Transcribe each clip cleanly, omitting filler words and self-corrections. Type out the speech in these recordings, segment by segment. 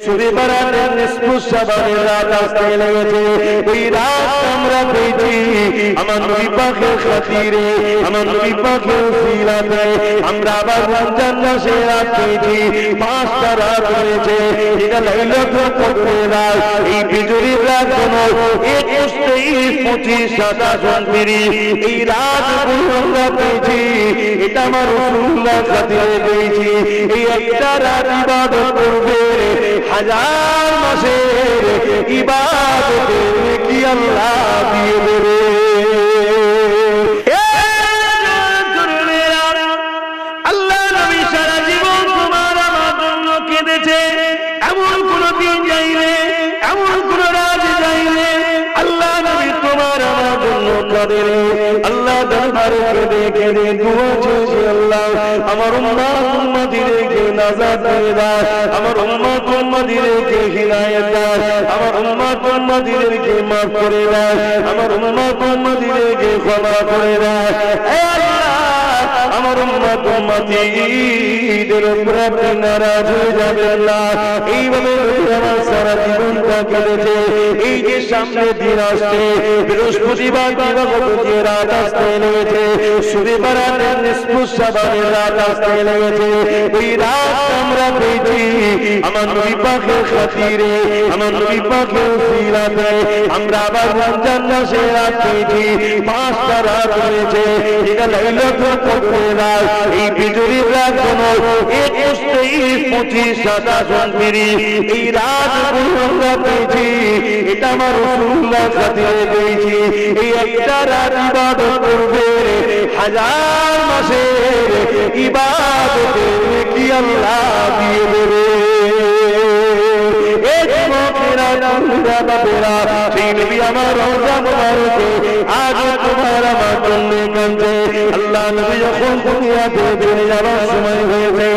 শবে বরাতের নিসফু শাবানের রাত আসতে লেগেছে। ওই রাত আমরা পেয়েছি আমার নবী পাকের খাতিরে, আমার নবী পাকের উসিলাতে। আমরা আবার রমজান মাসে রাত পেয়েছি, 5টা রাত রয়েছে। এটা লাইলাতুল কদরের রাত। এই বিজুরির রাত কোনো 21, 23, 25, 27, 29 এই রাতগুলো আমরা পেয়েছি। এটা আমার রাসূলুল্লাহর খাতিরে পেয়েছি। এই একটা রাত ইবাদত করবে 1000 মাসের ইবাদতের কি আল্লাহ দিয়ে দেবে। আল্লাহ নবী সারা জীবন তোমার আমার জন্য কেঁদেছে। এমন কোন দিন যাইবে, এমন কোন রাত যাইবে আল্লাহ নবী তোমার আমার জন্য কাঁদে। আল্লাহ দরবারে কেঁদে কেঁদে দুআ চেয়েছে, আল্লাহ আমার উম্মত উম্মতিদেরকে নাজাত দিয়ে দাও, আমার উম্মত উম্মতিদেরকে হিদায়াত দাও, আমার উম্মত উম্মতিদেরকে মাফ করে দাও, আমার উম্মত উম্মতিদেরকে ক্ষমা করে দাও। হে আল্লাহ, আমার উম্মত উম্মতিদের উপর আপনি নারাজ হয়ে যাবেন না। এইভাবে আমার সারা জীবনটা কেটেছে। এই যে সামনে দিন আসছে, বৃহস্পতিবার দিবাগত যে রাত আসতে লেগেছে, শবে বরাতের নিসফু শাবানের রাত আসতে লেগেছে। ওই রাত আমরা পেয়েছি আমার নবী পাকের খাতিরে, আমার নবী পাকের উসিলাতে। আমরা আবার রমজান মাসে রাত পেয়েছি, 5টা রাত রয়েছে। এটা লাইলাতুল কদরের রাত। এই বিজুরির রাত কোনো 21, 23, 25, 27, 29 এই রাতগুলো আমরা পেয়েছি। এটা আমার রাসূলুল্লাহর খাতিরে পেয়েছি। এই একটা রাত ইবাদত করবে 1000 মাসের ইবাদতের কি আল্লাহ দিয়ে দেবে। সেই নবী আমার রওজা মুবারকে আজ তোমার আমার জন্য কাঁদছে। আল্লাহ নবী যখন দুনিয়াতে চলে যাওয়ার সময় হয়েছে,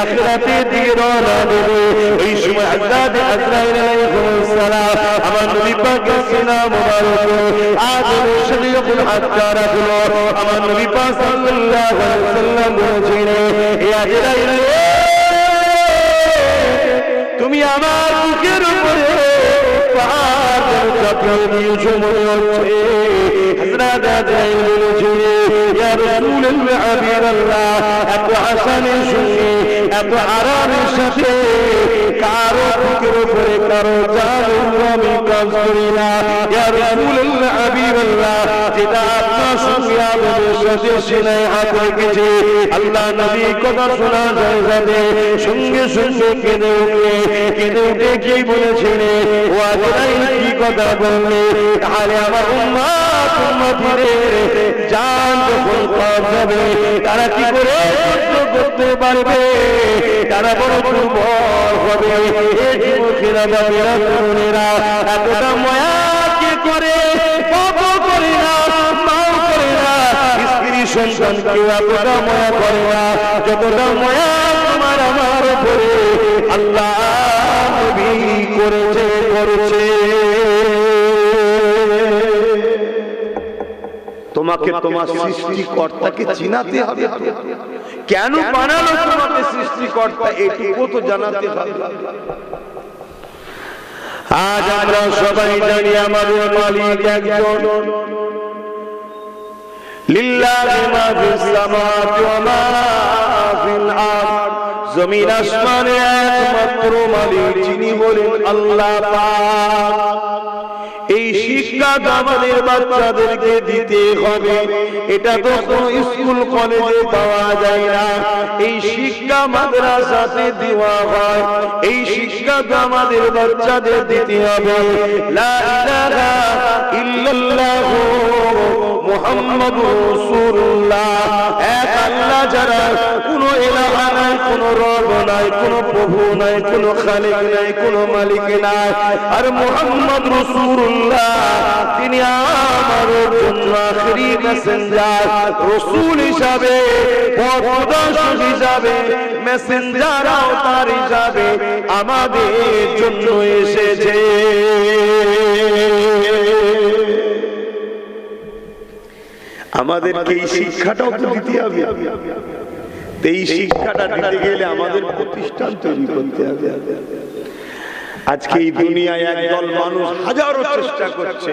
আখিরাতের দিকে রওনা দেবে, এই সময় হযরত আজরাইল আলাইহিস সালাম আমার নবী পাকের সিনা মুবারকে আদরের সাথে যখন হাতটা রাখলো, আমার নবী পাক সাল্লাল্লাহু আলাইহি ওয়াসাল্লাম বলেছিলেন, হে আজরাইল, তুমি আমার বুকের উপরে পাহাড় চাপিয়ে দিয়েছো মনে হচ্ছে। হযরত আজরাইল বলেছিলেন, ইয়া রাসূলুল্লাহ, হাবিবাল্লাহ, এত আসানের সঙ্গে এত আরামের সাথে কারো বুকের উপরে কারো জানের আমি কাজ করি না। ইয়া রাসূলুল্লাহ, হাবিবাল্লাহ, যেটা আপনার সঙ্গে আমাদের সাথে সিনায় হাত রেখেছে। আল্লাহ নবী কথা শোনা যায় যাবে সঙ্গে সঙ্গে কেঁদে উঠে কি বলেছিলেন, ও আজরাইল কি কথা বললে? তাহলে আমার উম্মত উম্মতিদের জান যখন কবজ হবে তারা কি করে সহ্য করতে পারবে? তারা বড় দুর্বল হবে। এই যুবকেরা বাবারা তরুণেরা এতটা মায়া কে করে? বাবা করে না, মাও করে না, স্ত্রী সন্তানকে এতটা মায়া করে না যতটা মায়া তোমার আমার উপরে আল্লাহ নবী করেছে। তোমাকে তোমার সৃষ্টিকর্তাকে চিনাতে হবে। কেন বানালো তোমাকে সৃষ্টিকর্তা এটুকু তো জানাতে হবে। আজ আমরা সবাই জানি আমাদের মালিক একজন। লিল্লাহি মা ফিস সামাওয়াতি ওয়া মা ফিল আরদ। জমিন আসমানের একমাত্র মালিক যিনি বলেন আল্লাহ পাক। এই শিক্ষা আমাদের বাচ্চাদেরকে দিতে হবে। এটা তো কোনো স্কুল কলেজে পাওয়া যায় না, এই শিক্ষা মাদ্রাসাতে দেওয়া হয়। এই শিক্ষা আমাদের বাচ্চাদের দিতে হবে। লা ইলাহা ইল্লাল্লাহ মুহাম্মাদুর রাসূলুল্লাহ। এক আল্লাহ ছাড়া কোনো ইলাহা নাই, কোনো রব নাই, কোনো প্রভু নাই, কোনো খালিক নাই, কোনো মালিক নাই। আর মুহাম্মদ রাসূলুল্লাহ তিনি আমার জন্য আখেরি মেসেঞ্জার, রাসূল হিসাবে, পথপ্রদর্শক হিসাবে, মেসেঞ্জার আওতার হিসাবে আমাদের জন্য এসেছে। আমাদেরকে এই শিক্ষাটাও তো দিতে হবে। এই শিক্ষাটা দিতে গেলে আমাদের প্রতিষ্ঠান তৈরি করতে হবে। আজকে এই দুনিয়ায় একদল মানুষ হাজারো চেষ্টা করছে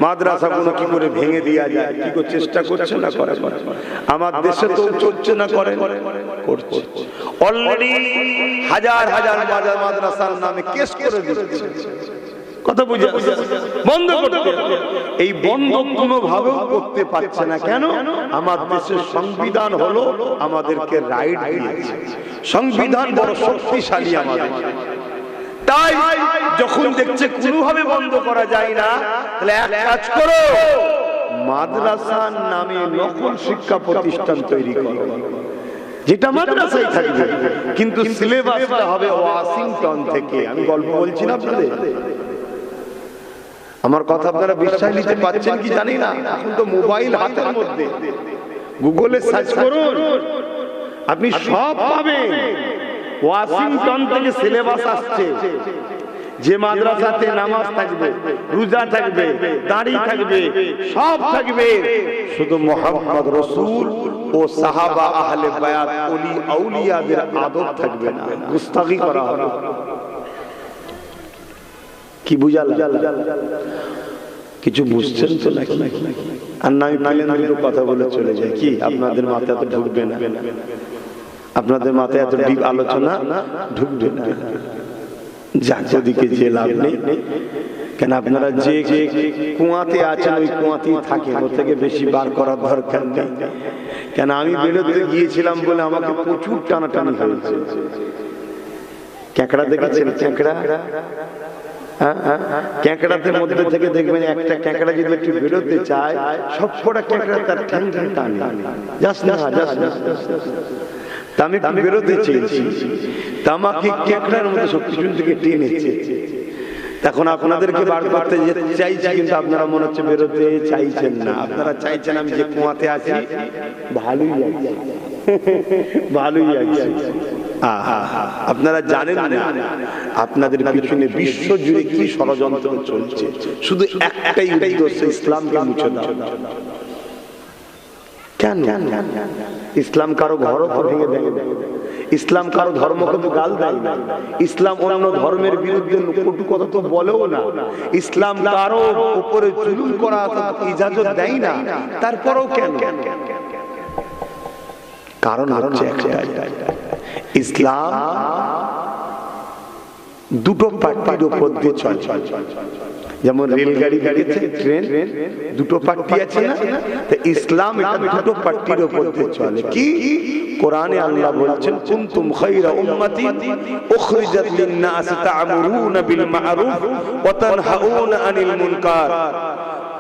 মাদ্রাসাগুলো কি করে ভেঙে দেওয়া যায়, কি করে চেষ্টা করছে না করে। আমার দেশে তো চলছে না করে, করছে। অলরেডি হাজার হাজার মাদ্রাসার নামে কেস করে দিচ্ছে। কথা বুঝে বন্ধ করতে, এই বন্ধ কোনো ভাবেও করতে পারছে না। কেন? আমার দেশের সংবিধান হলো আমাদেরকে রাইট দিয়েছে, সংবিধান বড় শক্তিশালী আমাদের। তাই যখন দেখছে কোনোভাবে বন্ধ করা যায় না, তাহলে এক কাজ করো, মাদ্রাসার নামে নকল শিক্ষা প্রতিষ্ঠান তৈরি করো, যেটা মাদ্রাসায় থাকবে কিন্তু সিলেবাসটা হবে ওয়াশিংটন থেকে। আমি গল্প বলছি না আপনাদের, আমার কথা আপনারা বিশ্বাস নিতে পারছেন কি জানি না। এখন তো মোবাইল হাতের মধ্যে, গুগলে সার্চ করুন, আপনি সব পাবেন। ওয়াশিংটন থেকে সিলেবাস আসছে, যে মাদ্রাসাতে নামাজ থাকবে, রোজা থাকবে, দাড়ি থাকবে, সব থাকবে, শুধু মুহাম্মদ রাসূল ও সাহাবা আহলে বায়াত ওলি আউলিয়াদের আদব থাকবে না, গুস্তাখি করা হবে। কি বুঝাল? কিছু বুঝছেন তো নাকি? আর না আমি প্লেন কথা বলে চলে যাই, কি আপনাদের মাথায় তো ঢুকবে না, আপনাদের মাথায় এত ডিপ আলোচনা ঢুকবে না। যাক, ওদিকে যে লাভ নেই, কেন আপনারা যে কুয়াতে আছেন ওই কুয়াতেই থাকেন, ওর থেকে বেশি বার করার দরকার নেই। কেন আমি বেরোতে গিয়েছিলাম বলে আমাকে প্রচুর টানাটানি হয়েছে। ক্যাঁকড়া দেখেছেন? ক্যাঁকড়া, ক্যাঁকড়াদের মধ্যে থেকে দেখবেন একটা ক্যাঁকড়া যদি একটু বেরোতে চায়, সব কটা ক্যাঁকড়া তার ঠ্যাং ঠ্যাং টানে, যাস না যাস না। তা আমি একটু বেরোতে চেয়েছি, তা আমাকে ক্যাঁকড়ার মধ্যে সব পিছন থেকে টেনেছে। তখন আপনাদেরকে বার করতে চাইছি, কিন্তু আপনারা মনে হচ্ছে বেরোতে চাইছেন না। আপনারা চাইছেন আমি যে কুয়াতে আছি ভালোই লাগছে, ভালোই লাগছে। আপনারা জানেন না আপনাদের পিছনে বিশ্ব জুড়ে কি ষড়যন্ত্র চলছে, শুধু একটাই উদ্দেশ্য, ইসলামকে মুছে দাও। কেন? ইসলাম কারো ঘরও ভেঙে দেয়, ইসলাম কারো ধর্মকে তো গাল দেয় না, ইসলাম অন্য ধর্মের বিরুদ্ধে কটু কথা তো বলেও না, ইসলাম কারো উপরে জুলুম করা ইজাজত দেয় না। তারপরেও কেন? কারণ হচ্ছে একটাই, ইসলাম দুটো পার্টির উপর দিয়ে চলে। যেমন রেলগাড়ি গাড়িতে ট্রেন দুটো পার্টি আছে না, তো ইসলাম এটা দুটো পার্টির উপর দিয়ে চলে। কি? কোরআনে আল্লাহ বলেছেন, কুনতুম খায়রা উম্মাতিন উখরিজাত লিন-নাস তা'মুরুনা বিল মা'রুফ ওয়া তানহাউনা আনিল মুনকার।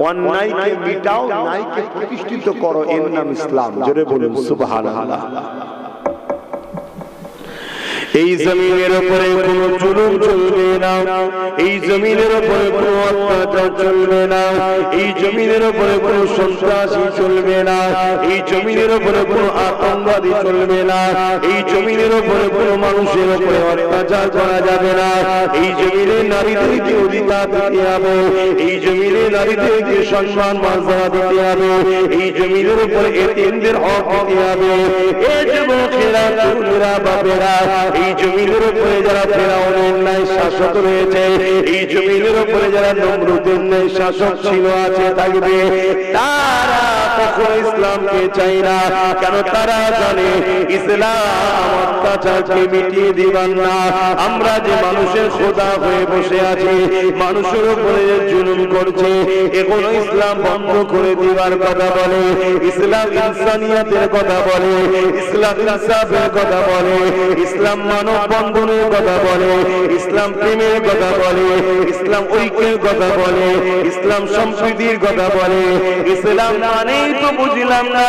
অন্যায়কে মিটাও, ন্যায়কে প্রতিষ্ঠিত করো, এর নাম ইসলাম। জোরে বলুন সুবহানাল্লাহ। এই জমিনের উপরে কোনো জুলুম চলবে না, এই জমিনের উপরে কোনো অত্যাচার চলবে না, এই জমিনের উপরে কোনো সন্ত্রাসী চলবে না, এই জমিনের উপরে কোনো আতঙ্কবাদী চলবে না, এই জমিনের উপরে কোনো মানুষের উপরে অত্যাচার করা যাবে না। এই জমিনে নারীদেরকে অধিকার দিতে হবে, এই জমিনে নারীদেরকে সম্মান মর্যাদা দিতে হবে, এই জমিনের উপরে এতিমদের হক দিতে হবে। এই যুবকেরা, তরুণেরা, বাপেরা, এই জমিনের উপরে যারা ফেরাউনের ন্যায় শাসক রয়েছে, এই জমিনের উপরে যারা নমরুদের ন্যায় শাসক ছিল, আছে, থাকবে, তারা কখনো ইসলামকে চায় না। কেন? তারা জানে ইসলাম অত্যাচারকে মিটিয়ে দিবেন না। আমরা যে মানুষের খোদা হয়ে বসে আছি, মানুষের উপরে জুলুম করছে, এগুলো ইসলাম বন্ধ করে দিবার কথা বলে, ইসলাম ইনসানিয়তের কথা বলে, ইসলাম ইনসাফের কথা বলে, ইসলাম মানব বন্ধনের কথা বলে, ইসলাম প্রেমের কথা বলে, ইসলাম ঐক্যের কথা বলে, ইসলাম সম্প্রীতির কথা বলে। ইসলাম মানেই তো বুঝলাম না,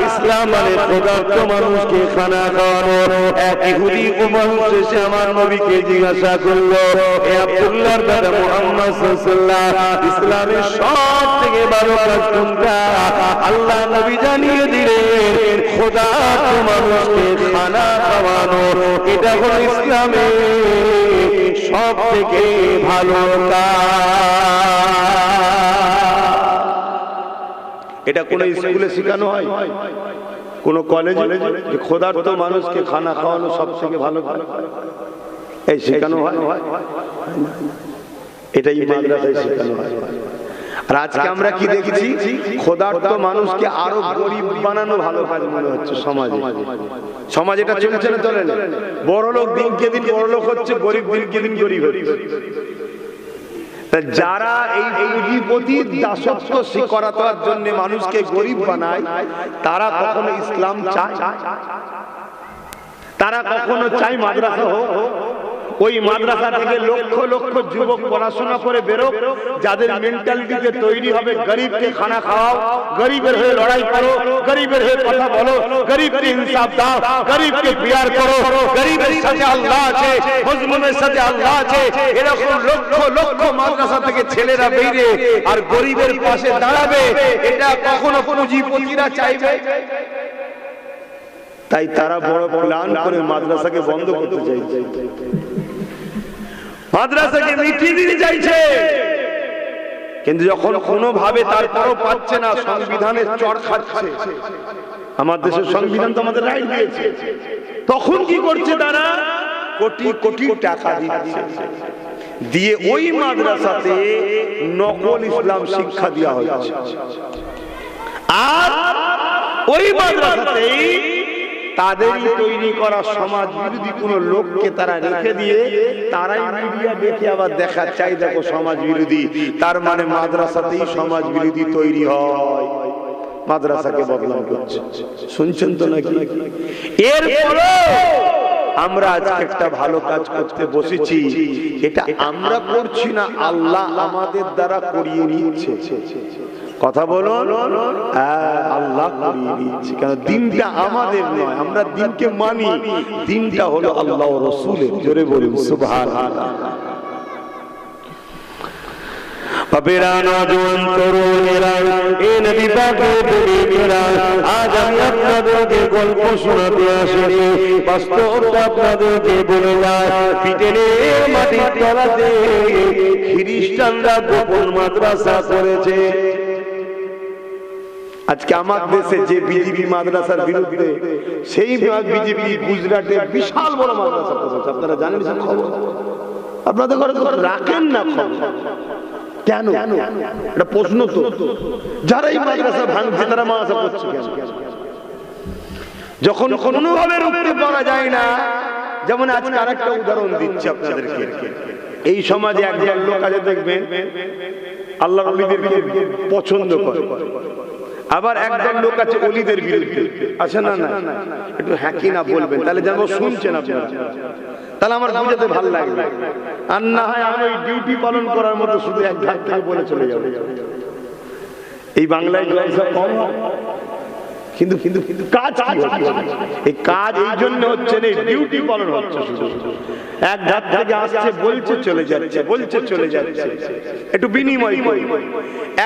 ইসলাম মানে ক্ষুধার্ত মানুষকে খানা খাওয়ানো। এক ইহুদি মানুষ এসে আমার নবীকে জিজ্ঞাসা করলো, হে আব্দুল্লাহর দাদা মুহাম্মদ সাল্লাল্লাহু আলাইহি ওয়াসাল্লাম, ইসলামের সব থেকে বড় কাজ কোনটা? আল্লাহ নবী জানিয়ে দিলেন, ক্ষুধার্ত মানুষকে খানা খাওয়ানো, এটা হলো ইসলামের সব থেকে ভালো কাজ। এটা কোন স্কুলে শেখানো হয়, কোন কলেজে, যে ক্ষুধার্ত মানুষকে খানা খাওয়ানো সব থেকে ভালো কাজ? এই শেখানো হয়, এটাই মাদ্রাসায় শেখানো হয়। আর আজকে আমরা কি দেখছি, ক্ষুধার্ত মানুষকে আরো গরিব বানানো ভালো কাজ মনে হচ্ছে সমাজে। সমাজ এটা চলছে না, চলে না? বড় লোক দিনকে দিন বড় লোক হচ্ছে, গরিব দিনকে দিন গরিব হচ্ছে। যারা এই পুঁজিপতির দাসত্ব করার জন্য মানুষকে গরিব বানায়, তারা কখনো ইসলাম চায়? তারা কখনো চায় মাদ্রাসা হোক? ওই মাদ্রাসা থেকে লক্ষ লক্ষ যুবক পড়াশোনা করে বেরোক, যাদের মেন্টালিটিতে তৈরি হবে গরিবকে খানা খাওয়াও, গরিবের হয়ে লড়াই করো, গরিবের হয়ে কথা বলো, গরিবকে ইনসাফ দাও, গরিবকে বিয়ার করো, গরিবের সাথে আল্লাহ আছে, মজলুমের সাথে আল্লাহ আছে। এরকম লক্ষ লক্ষ মাদ্রাসা থেকে ছেলেরা বেরিয়ে আর গরিবের পাশে দাঁড়াবে, এটা কখনো পুঁজিপতিরা চাইবে? তাই তারা বড় প্ল্যান করে মাদ্রাসাকে বন্ধ করতে চাইছে, মাদ্রাসাকে মিটিয়ে দিতে চাইছে। কিন্তু যখন কোনোভাবে তারপরও পাচ্ছে না, সংবিধানের চড় খাচ্ছে, আমার দেশের সংবিধান তো আমাদের রাইট দিয়েছে, তখন কি করছে তারা? কোটি কোটি টাকা দিচ্ছে, দিয়ে ওই মাদ্রাসাতে নকল ইসলাম শিক্ষা দেওয়া হচ্ছে। আর ওই মাদ্রাসাতেই তাদেরই তৈরি করা সমাজ বিরোধী কোন লোককে তারা রেখে দিয়ে তারাই মিডিয়া দেখে আবার দেখা চাই, দেখো সমাজ বিরোধী, তার মানে মাদ্রাসাতেই সমাজ বিরোধী তৈরি হয়, মাদ্রাসাকে বদনাম করছে। শুনছেন তো নাকি? এরপরে আমরা আজকে একটা ভালো কাজ করতে বসেছি, এটা আমরা করছি না, আল্লাহ আমাদের দ্বারা করিয়ে নিচ্ছে। কথা বলুন, আল্লাহ করিয়ে দিচ্ছে। কেন? দিনটা আমাদের নয়, আমরা দিনকে মানি, দিনটা হলো আল্লাহ ও রাসূলের। জোরে বলুন সুবহানাল্লাহ। বাবেরা, নওজোয়ান, তরুণেরা, এই নবী পাকের প্রেমিকেরা, আজ আমি আপনাদেরকে গল্প শোনাতে আসিনি, বাস্তবটা আপনাদেরকে বলে যায়। ব্রিটেনের মাটির তলাতে খ্রিস্টানরা গোপন মাদ্রাসা করেছে। আজকে আমার দেশে যে বিজেপি মাদ্রাসার বিরুদ্ধে, সেই বিজেপি গুজরাটে বিশাল বড় মাদ্রাসা করেছে। আপনারা জানেন খবর? আপনাদের ঘরে রাখেন না খবর? কেন? এটা প্রশ্ন তো। যারা এই মাদ্রাসা ভাঙছে তারা মাদ্রাসা করছে কেন? যখন কোনোভাবে রুখতে পারা যায় না। যেমন আজকে আরেকটা উদাহরণ দিচ্ছি আপনাদেরকে। এই সমাজে একজন লোক আছে, দেখবেন আল্লাহর ওলিদেরকে পছন্দ করে, আবার একজন লোক আছে ওলিদের বিরুদ্ধে, আছে না? না, একটু হ্যাঁ কি না বলবেন, তাহলে যেন শুনছেন আপনারা, তাহলে আমার বুঝাতে ভালো লাগবে। আর না হয় আমি ওই ডিউটি পালন করার মতো শুধু এক ধার থেকে বলে চলে যাবো। এই বাংলায় কম, কিন্তু কিন্তু কিন্তু কাজ কি হচ্ছে? এই কাজ এই জন্য হচ্ছে না, ডিউটি পালন হচ্ছে, শুধু এক ধার থেকে আসছে, বলছে চলে যাচ্ছে, বলছে চলে যাচ্ছে, একটু বিনিময় করি।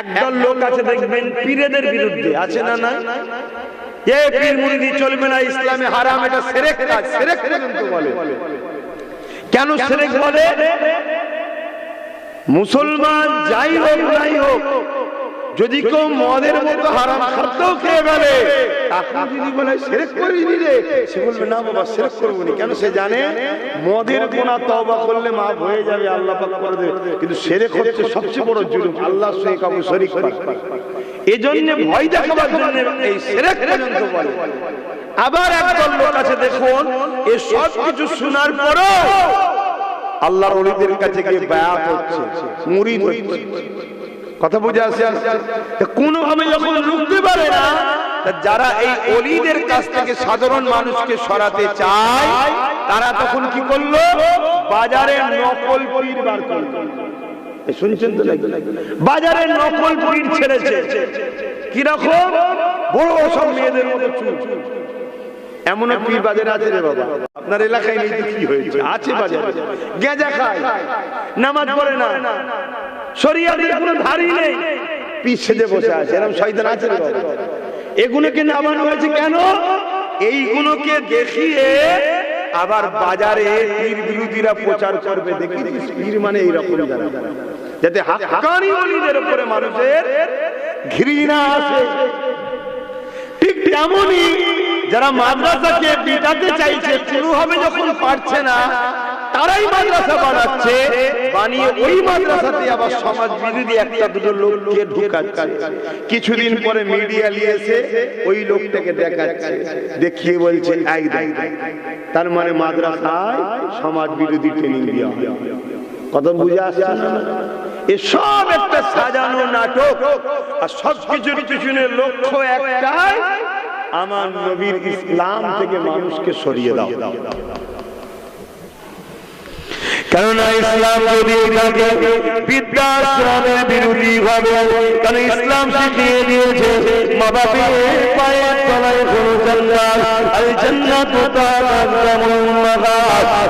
একদল লোক আছে দেখবেন পীরেদের বিরুদ্ধে, আছে না? না, এই পীর মুরিদি চলবে না, ইসলামে হারাম, এটা শিরক কাজ, শিরক পর্যন্ত বলে। কেন শিরক বলে? মুসলমান যাই হোক নাই হোক, যদি কেউ মদের মতো হারাম খাদ্যও খেয়ে ফেলে, তাকে যদি বলে শিরক করিনি রে, সে বলবে না বাবা শিরক করবো না। কেন? সে জানে মদের গুনাহ তওবা করলে মাফ হয়ে যাবে, আল্লাহ পাক করে দেবে। কিন্তু শিরক হচ্ছে সবচেয়ে বড় জুলুম, আল্লাহর সঙ্গে কাউকে শরীক করা। এজন্য ভয় দেখাবার জন্য এই শিরক পর্যন্ত বলে। আবার একদল লোক আছে দেখুন, এই সব কিছু শোনার পরও আল্লাহর ওলিদের কাছে গিয়ে বায়াত হচ্ছে, মুরিদ হচ্ছে। কথা বুঝে আসে? কোনোভাবে যখন রুখতে পারে না, যারা এই ওলিদের কাছ থেকে সাধারণ মানুষকে সরাতে চায়, তারা তখন কি করলো? বাজারে নকল পীর বার করলো। শুনছেন তো নাকি? বাজারে নকল পীর ছেড়েছে। কিরকম? বড় সব মেয়েদের মতো চুল। এমন পীর বাজারে আছে রে বাবা, আপনার এলাকায় নেই তো কি হয়েছে? আছে বাজারে, গেঁজা খায়, নামাজ পড়ে না, শরিয়াতের কোনো ধারই নেই, পীর সেজে বসে আছে। এরকম শয়তান আছে রে বাবা। এগুলোকে নামানো হয়েছে কেন? এইগুলোকে দেখিয়ে আবার বাজারে পীর বিরোধীরা প্রচার করবে, দেখি পীর মানে এইরকম, যাতে হাক্কানি ওলিদের উপরে মানুষের ঘৃণা আসে। ঠিক তেমনই যারা মাদ্রাসাকে বিটাতে চাইছে, কোনোভাবে যখন পারছে না, তারাই মাদ্রাসা বানাচ্ছে, বানিয়ে ওই মাদ্রাসাতে আবার সমাজ বিরোধী একটা দুটো লোককে ঢুকাচ্ছে। কিছুদিন পরে মিডিয়া নিয়ে এসে ওই লোকটাকে দেখাচ্ছে, দেখিয়ে বলছে এই দেখ, তার মানে মাদ্রাসায় সমাজ বিরোধী ট্রেনিং দেওয়া হয়। কত বুঝে আসছে না? এসব একটা সাজানো নাটক, আর সবকিছুর পিছনে লক্ষ্য একটাই, আমার নবীর ইসলাম থেকে মানুষকে সরিয়ে দাও। কেননা ইসলাম যদি থাকে বৃদ্ধাশ্রমের বিরোধী হবে, কারণ ইসলাম শিখিয়ে দিয়েছে মা বাপের পায়ের তলায় কোনো জান্নাত, আর জান্নাত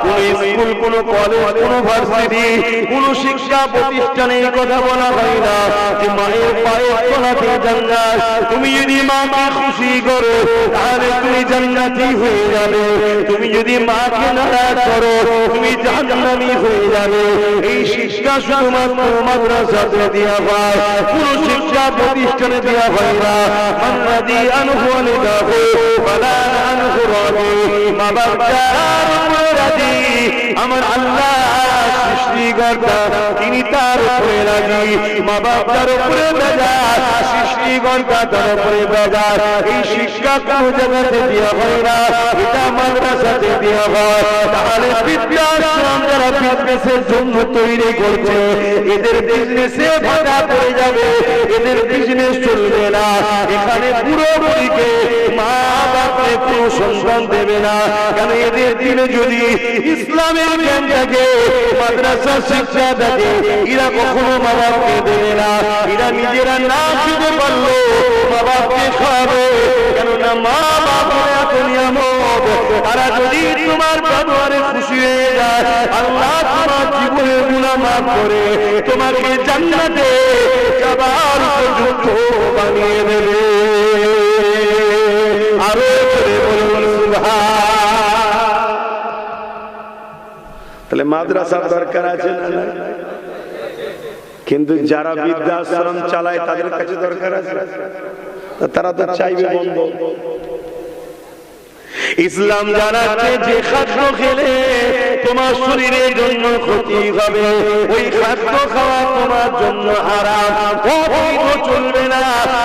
কোন স্কুল, কোন কলেজ, কোন ভার্সিটি, কোন শিক্ষা প্রতিষ্ঠানে কথা বলা হয় না যে মায়ের পায়ের তলাতে জান্নাত। তুমি যদি মাকে খুশি করো তাহলে তুমি জান্নাতি হয়ে যাবে, তুমি যদি মাকে নারাজ করো তুমি জাহান্নামী হয়ে যাবে। এই শিক্ষা শুধুমাত্র মাদ্রাসাতে দেওয়া হয়, কোন শিক্ষা প্রতিষ্ঠানে দেওয়া হয় না। আল্লাযী আনহুল গাহু ওয়ালা আনহু রাজি, মা বাবার উপরে রাজি, আমার আল্লাহ সৃষ্টিকর্তা তিনি তার উপরে রাজি, মা বাবার উপরে বেজার, সৃষ্টিকর্তা তার উপরে বেজার। এই শিক্ষা কোন জায়গাতে দেওয়া হয় না, এটা মাদ্রাসাতে দেওয়া হয়। তাহলে বৃদ্ধাশ্রম যারা বিজনেসের জন্য তৈরি করছে, এদের বিজনেসে ভাটা পড়ে যাবে, এদের বিজনেস চলবে না। এখানে পুরো বুড়িকে মা বাপকে পুরো সন্তান দেবে না, কারণ এদের দিনে যদি ইসলামের জ্ঞান থাকে, মাদ্রাসা শিক্ষা থাকে, এরা কখনো মা বাপকে দেবে না। এরা নিজেরা না খেতে পারলো মা বাপকে খাওয়াবে, কেননা মা বাপের এত নিয়ামত। তারা যদি তোমার ব্যবহারে খুশি হয়ে যায়, আল্লাহ তোমার জীবনের গুনাহ মাফ করে তোমাকে জান্নাতে যাবার উপযুক্ত বানিয়ে দেবে। আরো জোরে বলুন সুবহান। তাহলে মাদ্রাসার দরকার আছে না? কিন্তু যারা বৃদ্ধাশ্রম চালায় তাদের কাছে দরকার আছে, তারা তো চাইবে বন্ধ। ইসলাম জানাচ্ছে যে খাদ্য খেলে তোমার শরীরের জন্য ক্ষতি হবে, ওই খাদ্য খাওয়া তোমার জন্য হারাম, ও চলবে না।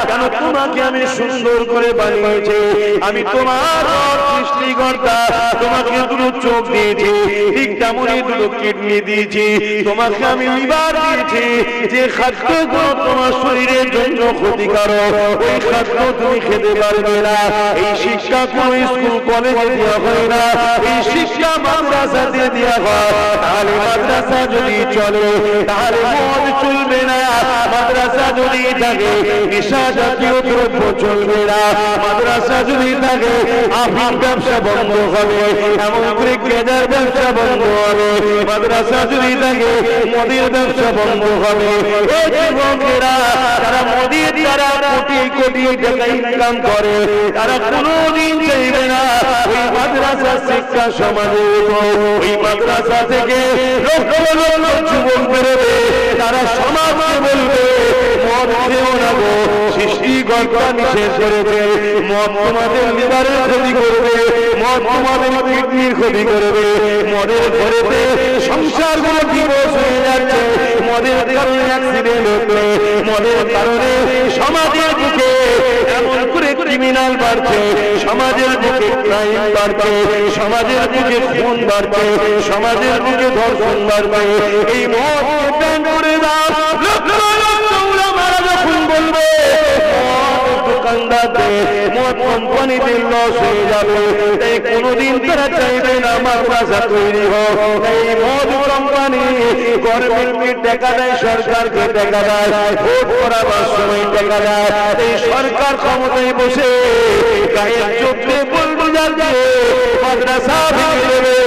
কেন তোমাকে আমি সুন্দর করে বানিয়েছি, আমি তোমার সৃষ্টিকর্তা, তোমাকে দুটো চোখ দিয়েছি, ঠিক তেমনই দুটো কিডনি দিয়েছি, তোমাকে আমি লিভার দিয়েছি। যে খাদ্যগুলো তোমার শরীরের জন্য ক্ষতিকারক, ওই খাদ্য তুমি খেতে পারবে না। এই শিক্ষা কোন স্কুল কলেজে দেওয়া হয় না, এই শিক্ষা মাদ্রাসাতে দেওয়া হয়। তাহলে মাদ্রাসা যদি চলে তাহলে মদ চলবে না, মাদ্রাসা যদি থাকে নেশা জাতীয় দ্রব্য চলবে না, মাদ্রাসা যদি থাকে আফিম ব্যবসা বন্ধ হবে, এমন করে গেঁজার ব্যবসা বন্ধ হবে, মাদ্রাসা যদি থাকে মদের ব্যবসা বন্ধ হবে। এই যুবকেরা তারা মদের দ্বারা কোটি কোটি টাকা ইনকাম করে, তারা কোনোদিন চাইবে না ওই মাদ্রাসা শিক্ষা সমাজে। ওই মাদ্রাসা থেকে লক্ষ লক্ষ যুবক বেরোবে, তারা সমাজকে বলবে মদ খেও না গো, সৃষ্টিকর্তা নিষেধ করেছে, মদ তোমাদের লিভারের ক্ষতি করবে, মদ তোমাদের কিডনির ক্ষতি করবে। মদের ঘরেতে সংসারগুলো দিবস হয়ে যাচ্ছে, মদের কারণে অ্যাক্সিডেন্ট হচ্ছে, মদের কারণে সমাজের বুকে এমন করে ক্রিমিনাল বাড়ছে, সমাজের বুকে ক্রাইম বাড়ছে, সমাজের বুকে খুন বাড়ছে, সমাজের বুকে ধর্ষণ বাড়ছে। এই মদ ব্যান করে দাও, লক্ষ লক্ষ উলামারা যখন বলবে দোকানদারদের মদ কোম্পানিতে লস হয়ে যাবে, তাই কোনোদিন তারা চাইবে না মাদ্রাসা তৈরি হোক। এই মদ কোম্পানি গভর্নমেন্টকে টাকা দেয়, সরকারকে টাকা দেয়, ভোট করাবার সময় টাকা দেয়। এই সরকার ক্ষমতায় বসে গায়ের চোখে বলবো যাচ্ছে মাদ্রাসা ভেঙে দেবে,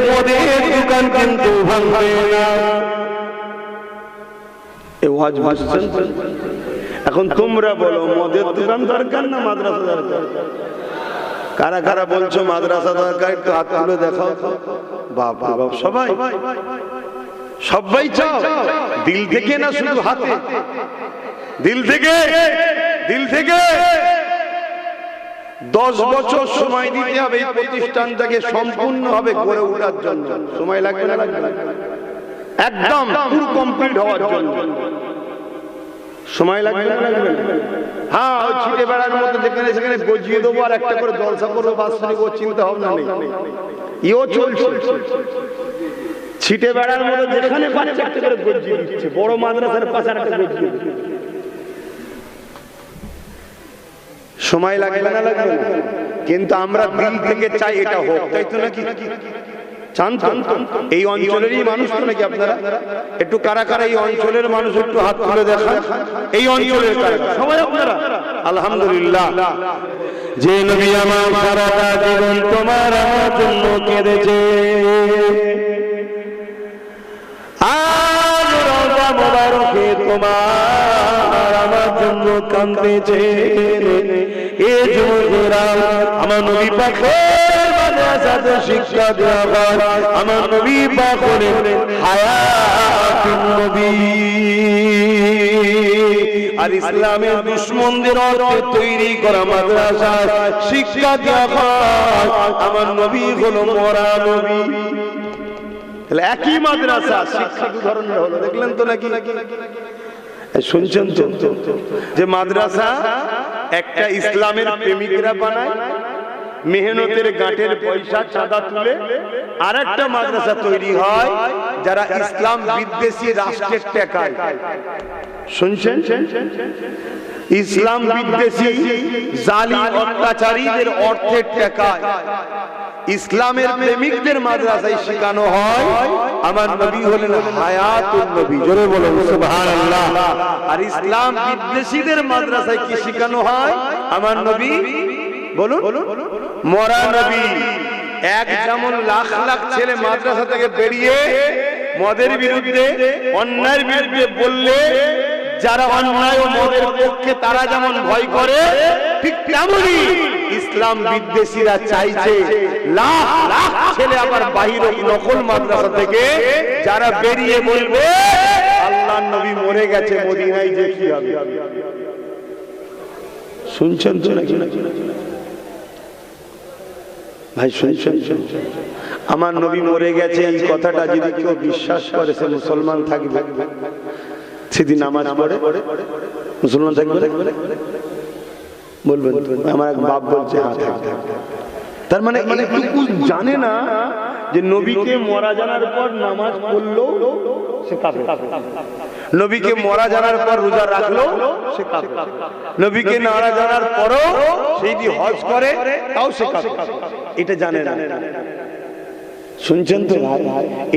মদের দোকান কিন্তু ভাঙবে না। এই ওয়াজ বুঝছেন? এখন তোমরা বলো মদের দোকান দরকার না মাদ্রাসা দরকার? কারা কারা বলছো মাদ্রাসা দরকার, একটু হাত তুলে দেখাও। বাপ রে বাপ, সবাই সবাই চাও দিল থেকে না শুধু হাতে? দিল থেকে, দিল থেকে। 10 বছর সময় দিতে হবে এই প্রতিষ্ঠানটাকে সম্পূর্ণভাবে গড়ে ওঠার জন্য। সময় লাগবে না? লাগবে না? একদম পুরো কমপ্লিট হওয়ার জন্য সময় লাগবে না? লাগবে না? হ্যাঁ, ওই ছিটে বেড়ার মতো যেখানে সেখানে গজিয়ে দেবো আর একটা করে জলসা করবো বাৎসরিক, ও চিন্তা ভাবনা নেই। ইও চলছে ছিটে বেড়ার মতো যেখানে পাচ্ছে একটা করে গজিয়ে দিচ্ছে, বড় মাদ্রাসার পাশে একটা গজিয়ে দিচ্ছে। সময় লাগবে না? লাগবে না? কিন্তু আমরা দিল থেকে চাই এটা হোক, তাই তো নাকি? চান তো? এই অঞ্চলেরই মানুষ তো নাকি আপনারা? একটু কারা কারা এই অঞ্চলের মানুষ একটু হাত তুলে দেখান। এই অঞ্চলের কারা? সবাই আপনারা? আলহামদুলিল্লাহ। যে নবী আমার সারাটা জীবন তোমার আমার জন্য কেঁদেছে, আজ রওজা মোবারকে তোমার আমার জন্য কাঁদতেছে। এ যুবকেরা, আমার নবী পাকের মাদ্রাসাতে শিক্ষা দেওয়া হয়। আমার নবী পাক হলেন হায়াতুন নবী, আর ইসলামের দুশমনদের অর্থে তৈরি করা মাদ্রাসায় শিক্ষা দেওয়া হয়। আমার নবী হলো মরা নবী। একই মাদ্রাসা, শিক্ষা দু ধরনের হলো, দেখলেন তো নাকি? শুনছেন তো যে মাদ্রাসা একটা ইসলামের প্রেমিকরা বানায়, মেহনতের গাঁটের পয়সা চাঁদা তুলে, আর একটা মাদ্রাসা তৈরি হয় যারা ইসলাম বিদ্বেষী রাষ্ট্রের টেকায়। শুনছেন? ইসলাম বিদ্বেষী জালিম অত্যাচারীদের অর্থের টেকায় ইসলামের প্রেমিকদের মাদ্রাসায় শেখানো হয় আমার নবী হলেন হায়াতুন নবী। জোরে বলুন সুবহানাল্লাহ। আর ইসলাম বিদ্বেষীদের মাদ্রাসায় কি শেখানো হয়? আমার নবী বলুন মরা নবী। এক যেমন লাখ লাখ ছেলে মাদ্রাসা থেকে বেরিয়ে মদের বিরুদ্ধে, অন্যায়ের বিরুদ্ধে বললে যারা অন্যায় ও মদের পক্ষে তারা যেমন ভয় করে, ঠিক তেমনি ইসলাম বিদ্বেষীরা চাইছে লাখ লাখ ছেলে আবার বাহির নকল মাদ্রাসা থেকে যারা বেরিয়ে বলবে আল্লাহর নবী মরে গেছে, মদিনায় যে কি হবে। শুনছেন তো নাকি ভাই? শুনছেন? আমার নবী মরে গেছে এই কথাটা যদি কেউ বিশ্বাস করে সে মুসলমান থাকবে? সেদিন নামাজ পড়ে মুসলমান থাকবে? বলবেন? আমার এক বাপ বলছে হ্যাঁ থাকবে। তার মানে এইটুকু জানে না যে নবীকে মরা জানার পর নামাজ পড়লো সে কাফের, নবীকে মরা জানার পর রোজা রাখলো সে কাফের, নবীকে মারা জানার পরও সেই যে হজ করে তাও সে কাফের। এটা জানে না। শুনছেন তো ভাই?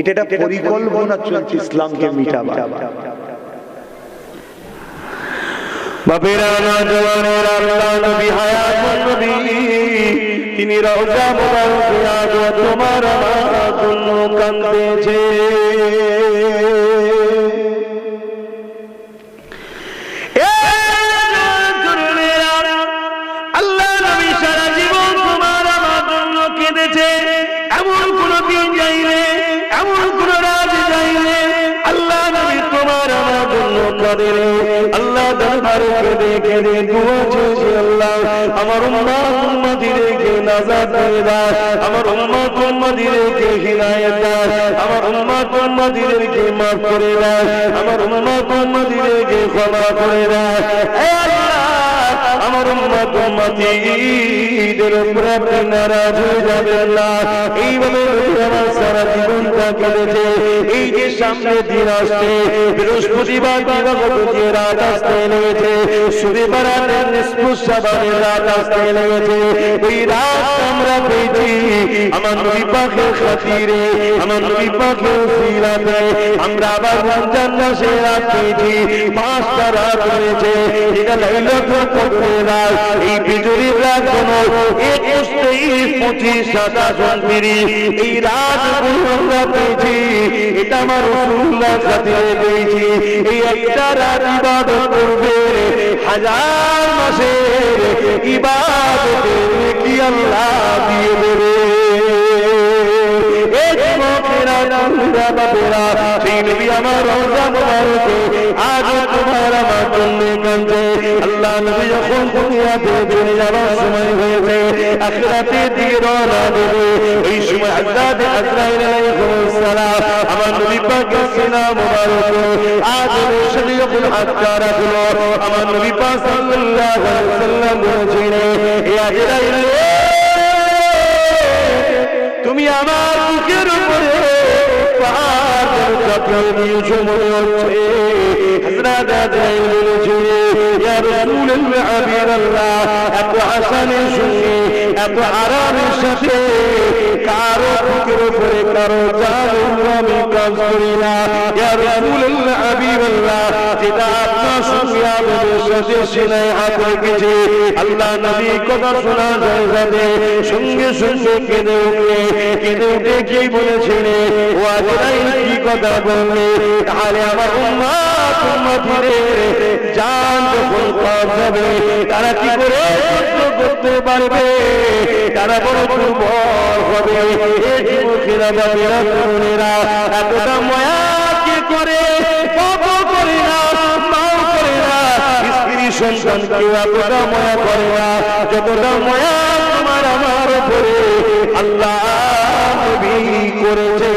এটা একটা পরিকল্পনা চলছে ইসলামকে মিটাবা। বাপেরা নওজওয়ানের আল্লাহ নবী হায়াতুন নবী, তিনি রওজা মোবারকে আজ তোমার আমার জন্য কাঁদতেছে। আল্লাহ নবী সারা জীবন তোমার আমার জন্য কেঁদেছে। এমন কোন দিন যাইবে, এমন কোন রাত যাইবে আল্লাহ নবী তোমার আমার জন্য কাঁদে। আল্লাহ দরবারে কেঁদে কেঁদে দুয়া চেয়েছে, আল্লাহ আমার উম্মত উম্মতিদেরকে নাজাত দিয়ে দাও, আমার উম্মত উম্মতিদেরকে হিদায়াত দাও, আমার উম্মত উম্মতিদেরকে মাফ করে দাও, আমার উম্মত উম্মতিদেরকে ক্ষমা করে দাও। হে আল্লাহ, আমার উম্মত উম্মতিদের উপরে আপনি নারাজ হয়ে যাবেন না। এইভাবে আমার সারা জীবনটা কেটেছে। এই যে সামনে দিন আসছে, বৃহস্পতিবার দিবাগত যে রাত আসতে লেগেছে, শনিবার নিষ্পুষাবানের রাত আসতে লেগেছে, এই রাত আমরা পেয়েছি আমার নবী পাকের খাতিরে, আমার নবী পাকের সিরাতে। আমরা আবার রমজান মাসে রাত পেয়েছি, 5টা রাত রয়েছে। এটা লাইলাতুল কদরের রাত। এই বিজয়ীর রাত কোন 21, 23, 25, 27, 29 এই রাতগুলো আমরা পেয়েছি। এটা আমার রাসূলুল্লাহ খাতিরে পেয়েছি। এই একটা রাত ইবাদত করবে 1000 মাসের ইবাদতের কি আল্লাহ দিয়ে দেবে। এ যুবকেরা তরুণরা বাপেরা সেই নবী আমার রওজা মুবারকে আজ তোমার আমার জন্য কাঁদছে আল্লাহ নবী যখন দুনিয়াতে চলে যাওয়ার সময় হয়েছে আখিরাতের দিকে রওনা দেবে এই সময় হযরত আজরাইল আলাইহিস সালাম আমার নবী পাকের সিনা মুবারকে আজ রশদি যখন হাতটা রাখলো আমার নবী পাক সাল্লাল্লাহু আলাইহি ওয়াসাল্লাম বলেছিলেন হে আজরাইল তুমি আমার বুকের উপরে পাহাড় চাপিয়ে দিয়েছো মনে হচ্ছে হযরত আজরাইল বলেছিলেন ইয়া রাসূলুল্লাহ হাবিবাল্লাহ এত হাসানের সঙ্গে এত আরামের সাথে কারো বুকের উপরে কারো জান আমি কাজ করি না ইয়া রাসূলুল্লাহ হাবিবাল্লাহ যেটা আপনার সঙ্গে আমাদের সাথে সিনায় হাত রেখেছে আল্লাহ নবী কথা শোনা যায় যাবে সঙ্গে সঙ্গে কেঁদে উঠে কি বলেছিলেন ও আজরাইল কি কথা বললে তাহলে আমার উম্মতের জান যখন কবজ হবে তারা কি করে সহ্য করতে পারবে তারা বড় দুর্বল হবে এই যুবকেরা বাবারা তরুণেরা এতটা মায়া কি করে বাবা করে না মাও করে না স্ত্রী সন্তান কেউ এতটা মায়া করে না যতটা মায়া তোমার আমার উপরে আল্লাহ নবী করেছে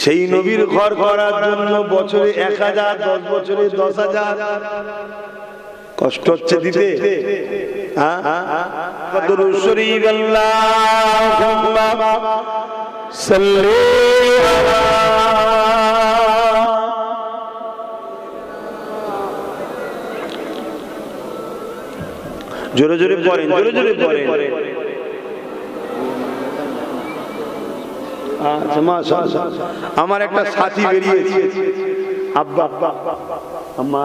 সেই নবীর ঘর করার জন্য বছরে 1000 10 বছরে 10,000 কষ্ট হচ্ছে দিতে দরুদ শরীফ আল্লাহুম্মা সাল্লি আলা জোরে জোরে পড়েন জোরে জোরে পড়েন আমার একটা সাথী বেরিয়েছে আব্বা আম্মা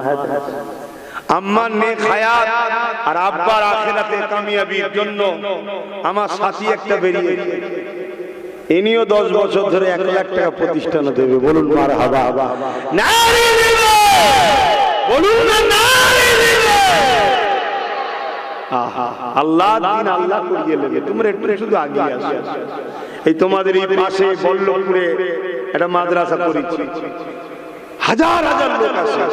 আম্মার নেক হায়াত আর আব্বার আখিরাতে কামিয়াবির জন্য আমার সাথী একটা বেরিয়েছে ইনিও 10 বছর ধরে 1 লাখ টাকা প্রতিষ্ঠানে দেবে বলুন মারহাবা নারী দিবে বলুন না নারী দিবে আল্লাহ দিন আল্লাহ করিয়ে নেবে তোমরা একটু শুধু আগে আসো এই তোমাদের এই পাশে বল্লভপুরে একটা মাদ্রাসা করেছি হাজার হাজার লোক আসে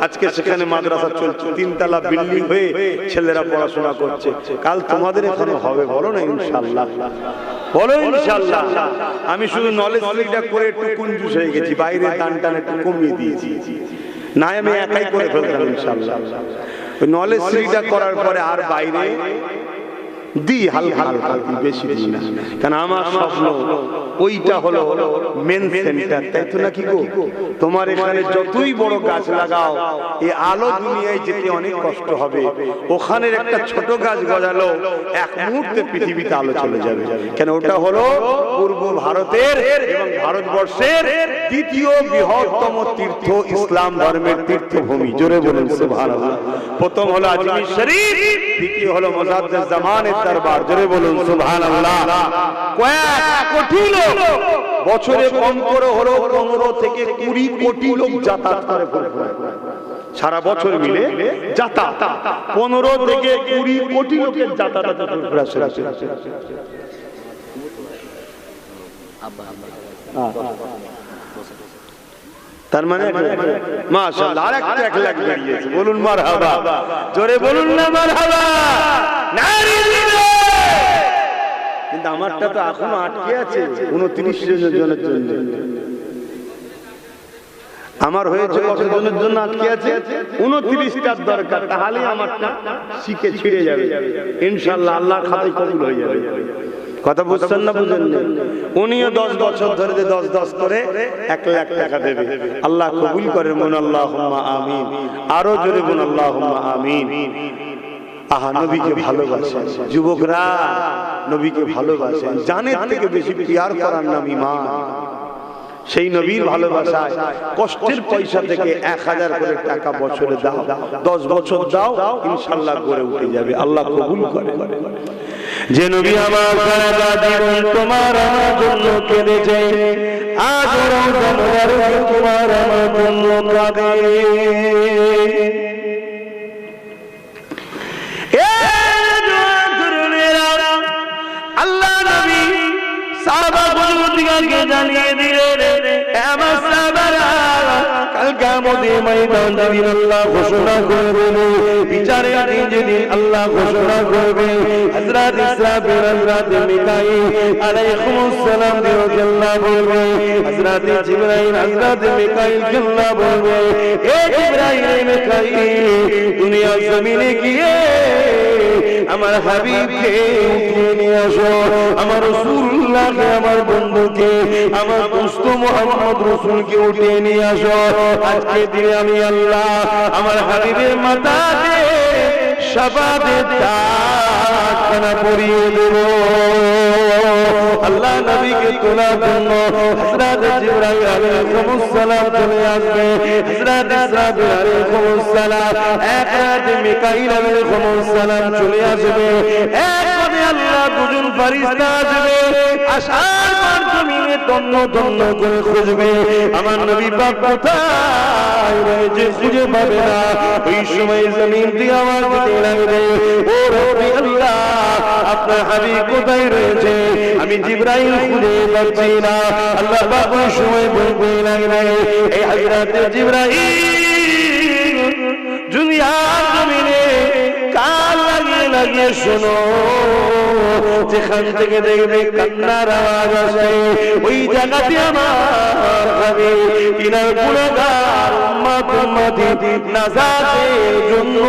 আজকে সেখানে মাদ্রাসা চলছে 3 তলা বিল্ডিং হয়ে ছেলেরা পড়াশোনা করছে কাল তোমাদের এখানে হবে বলো না ইনশাআল্লাহ বলো ইনশাআল্লাহ আমি শুধু নলেজ লিগটা করে একটু কনফিউজ হয়ে গেছি বাইরে দান টান একটু কমিয়ে দিয়েছি না আমি একাই করে ফেলতাম ইনশাআল্লাহ ওই নলেজ লিগটা করার পরে আর বাইরে দি হালকা হালকা বেশি দিই না কারণ আমার স্বপ্ন ওইটা হলো মেন সেন্টার তাই তো নাকি গো তোমার এখানে যতই বড় গাছ লাগাও এই আলো দুনিয়ায় যেতে অনেক কষ্ট হবে ওখানের একটা ছোট গাছ গজালো এক মুহূর্তে পৃথিবীতে আলো চলে যাবে কেন ওটা হলো পূর্ব ভারতের এবং ভারতবর্ষের দ্বিতীয় বৃহত্তম তীর্থ ইসলাম ধর্মের তীর্থভূমি জোরে বলুন সুবহানাল্লাহ প্রথম হলো আজমির শরীফ দ্বিতীয় হলো মুজাদ্দিদ জামানের দরবার জোরে বলুন সুবহানাল্লাহ কয়েক কোটি লোক বছরে কম করে হলো 15 থেকে 20 কোটি লোক যাতায়াত করে সারা বছর মিলে যাতায়াত 15 থেকে 20 কোটি লোকের যাতায়াত তার মানে মাশাআল্লাহ আরেকটা 1 লাখ বেরিয়েছে বলুন মারহাবা জোরে বলুন না মারহাবা নারী দিবে কিন্তু আমারটা তো এখনো আটকে আছে 29 জনের জন্য আমার হয়েছে কত জনের জন্য আটকে আছে 29টার দরকার তাহলে আমারটা শিখে ছিড়ে যাবে ইনশাআল্লাহ আল্লাহর খাতায় কবুল হয়ে যাবে কথা বুঝছেন না বুঝেন না উনিও 10 বছর ধরে 10 করে 1 লাখ টাকা দেবে আল্লাহ কবুল করেন বলুন আল্লাহুম্মা আমিন আরো জোরে বলুন আল্লাহুম্মা আমিন আহা নবীকে ভালোবাসেন যুবকরা নবীকে ভালোবাসেন জানের থেকে বেশি প্রিয়ার করার নাম ঈমান সেই নবীর ভালোবাসায় কষ্টের পয়সা থেকে 1000 করে টাকা বছরে দাও 10 বছর দাও ইনশাআল্লাহ গড়ে উঠে যাবে আল্লাহ কবুল করে যে নবী আমার সারা জীবন তোমার আমার জন্য কেঁদেছে আজ রওজা মুবারক তোমার আমার জন্য কাঁদে পত্রিকাকে জানিয়ে দিলেন, আমার সাহাবারা কাল কিয়ামতের ময়দান যেদিন আল্লাহ ঘোষণা করবেন, বিচারের দিন যেদিন আল্লাহ ঘোষণা করবে, হযরত ইসরাফিল হযরত মিকাইল আলাইহিমুস সালাম দিকে আল্লাহ বলবে, হযরত জিবরাইল হযরত মিকাইল কে আল্লাহ বলবে, এ জিবরাইল মিকাইল দুনিয়া জমিনে গিয়ে আমার হাবিবকে উঠিয়ে নিয়ে আসো, আমার রাসূলুল্লাহকে, আমার বন্ধুকে, আমার দোস্ত মুহাম্মদ রাসূলকে উঠিয়ে নিয়ে আসো। আজকে দিনে আমি আল্লাহ আমার হাবিবের মাথাতে শাফাতের তাজখানা পরিয়ে দেব। আল্লাহ নবীকে তোলার জন্য হযরত জিবরাইল আলাইহিস সালাম চলে আসবে, হযরত ইসরাফিল আলাইহিস সালাম, হযরত মিকাইল আলাইহিস সালাম চলে আসবে। একবারে আল্লাহ দুজন ফেরেশতা আসবে, আসার পর জমিনে তন্ন তন্ন করে খুঁজবে আমার নবী পাক কোথায় রয়েছে, খুঁজে পাবে না। ওই সময় জমিন দিয়ে আওয়াজ দিতে লাগবে, ও রব্বি আল্লাহ, আপনার হাবিব কোথায় রয়েছে, আমি জিবরাইল খুঁজে পাচ্ছি না। আল্লাহ পাক ওই সময় বলতে লাগবে, এই হযরত জিবরাইল দুনিয়ার জমিনে কান লাগিয়ে লাগিয়ে শোনো, যেখান থেকে দেখবে কান্নার আওয়াজ আসে, ওই জায়গাতে আমার হাবিব তিনার গুনাহগার উম্মত উম্মতি নাজাতের জন্য